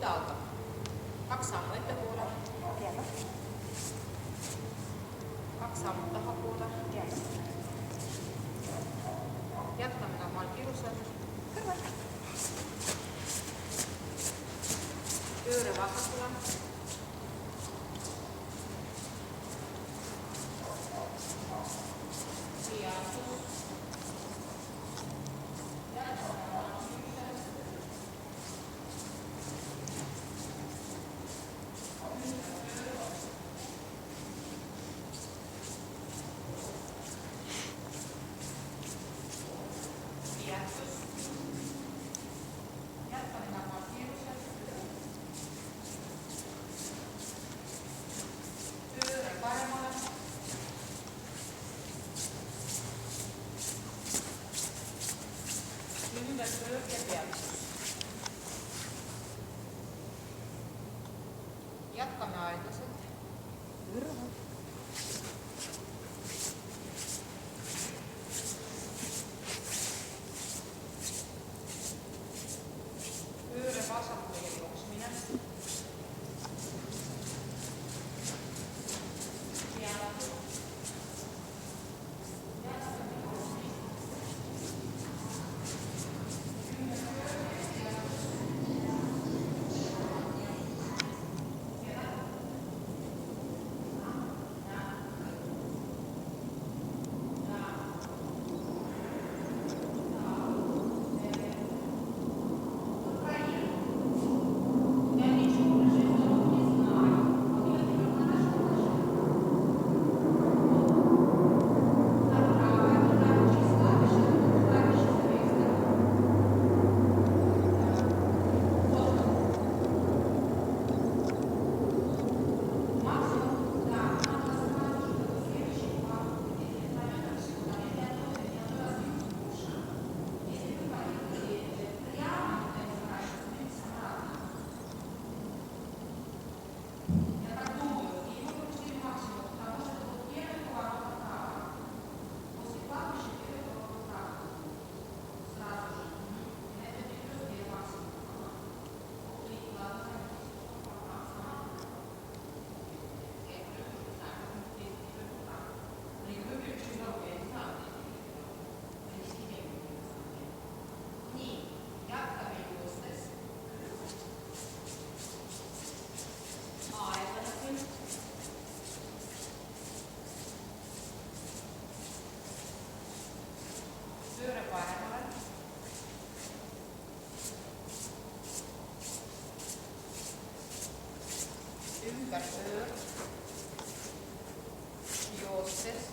võta algab. 2 sammu ettepoole. 2 sammu tahapoole. Jätkame normaalkiirusel. Pööre vasakule. Ümberpöör ja peatus. Jätkame aeglaselt. Pööre vasakule ja jooksmine. Pööre paremale. Ümberpöör. Joostes.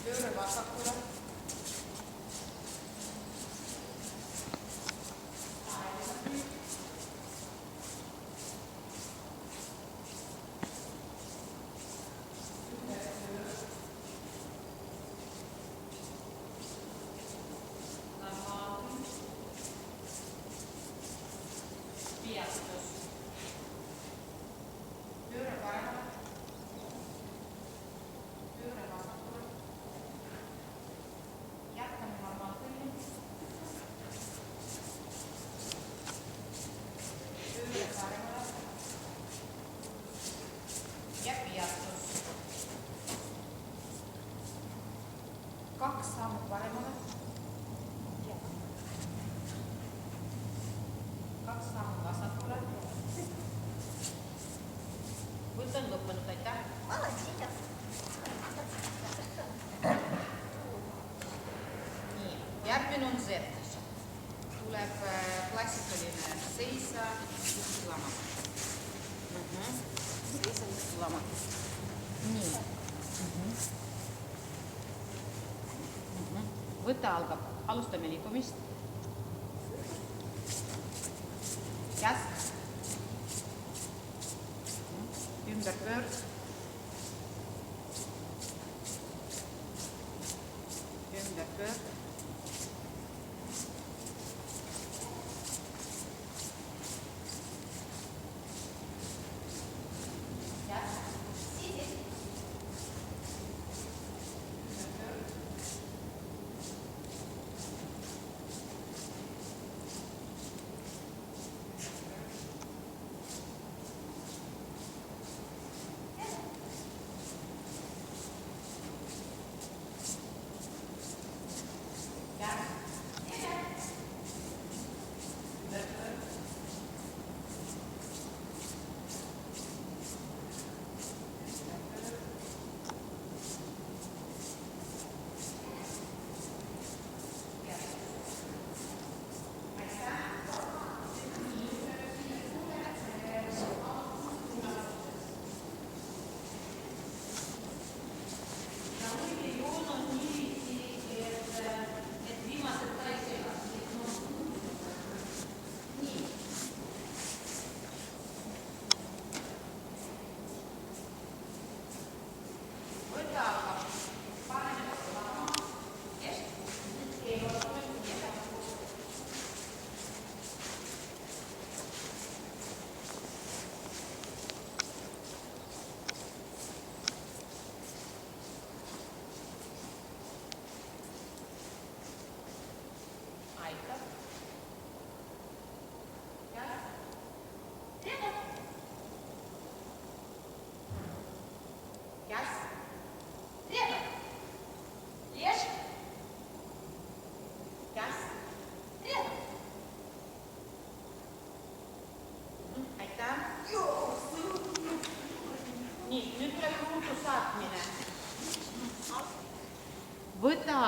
Pööre vasakule. Peatus. Pööre paremale. Pööre vasakule. Jätkame normaalkõlli. Pööre paremale. Ja peatus. 2 sammu paremale. 2 sammu vasakule. Võt on lõppenud, aitäh. Nii, järgmine on Z. Tuleb klassikaline seisa, istu lama. Seisa, istu lama. Nii. Võta algab. Alustame liikumist. Jäsk. Ümberpöör. Ümberpöör.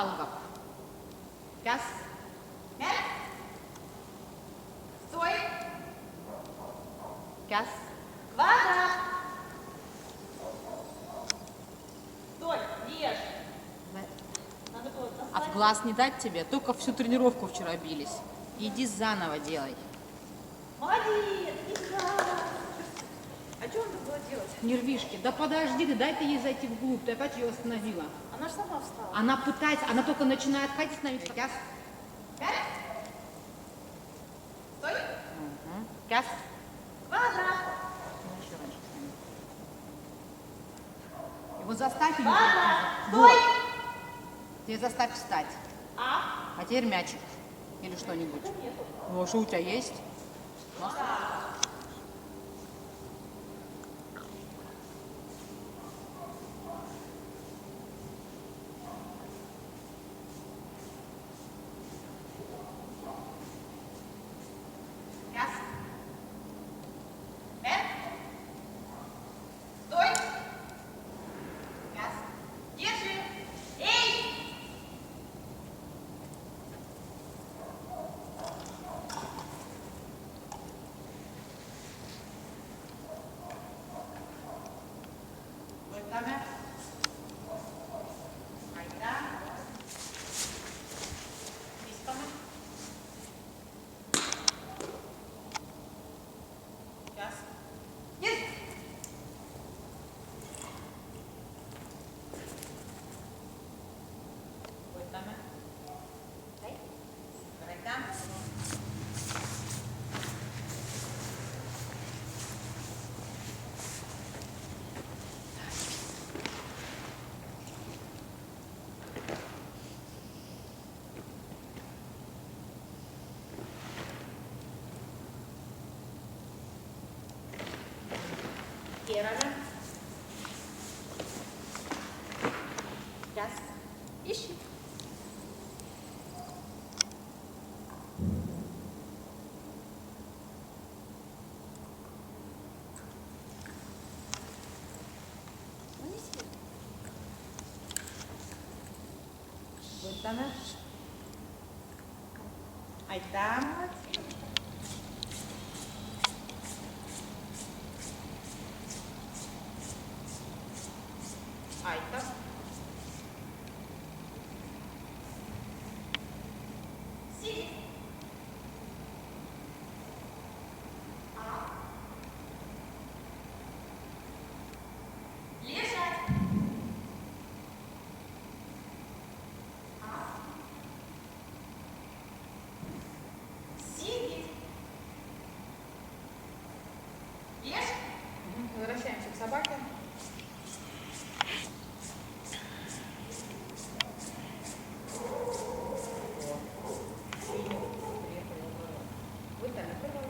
algab. Kas? Стой! Kas? Квадрат! Стой, ешь! Надо было А в достать. глаз не дать тебе? Только всю тренировку вчера бились. Иди заново делай. Молодец! А что надо было делать? Нервишки. Да подожди ты, дай ты ей зайти вглубь. Ты опять ее остановила. Она же сама встала. Она пытается, она только начинает ходить с нами. Кас? Стой! Кас? Квадрат! Ну, еще раньше с нами. Его заставь ее. Квадрат! Вот. Стой! Ты ее заставь встать. А теперь мячик. Или что-нибудь. Ну, а что у тебя есть? Раз. Стой! Раз. Держи! Эй! Vueltame. Ahí está. Listo. Кас? Есть! Vueltame. Дай. Correcta. Quiérame. Раз. Ищи. Ну, неси. Vueltame. Ahí está. Ahí está. Сиди. Лежать. Сидеть. Ешь. Возвращаемся к собаке. Vueltame, por favor.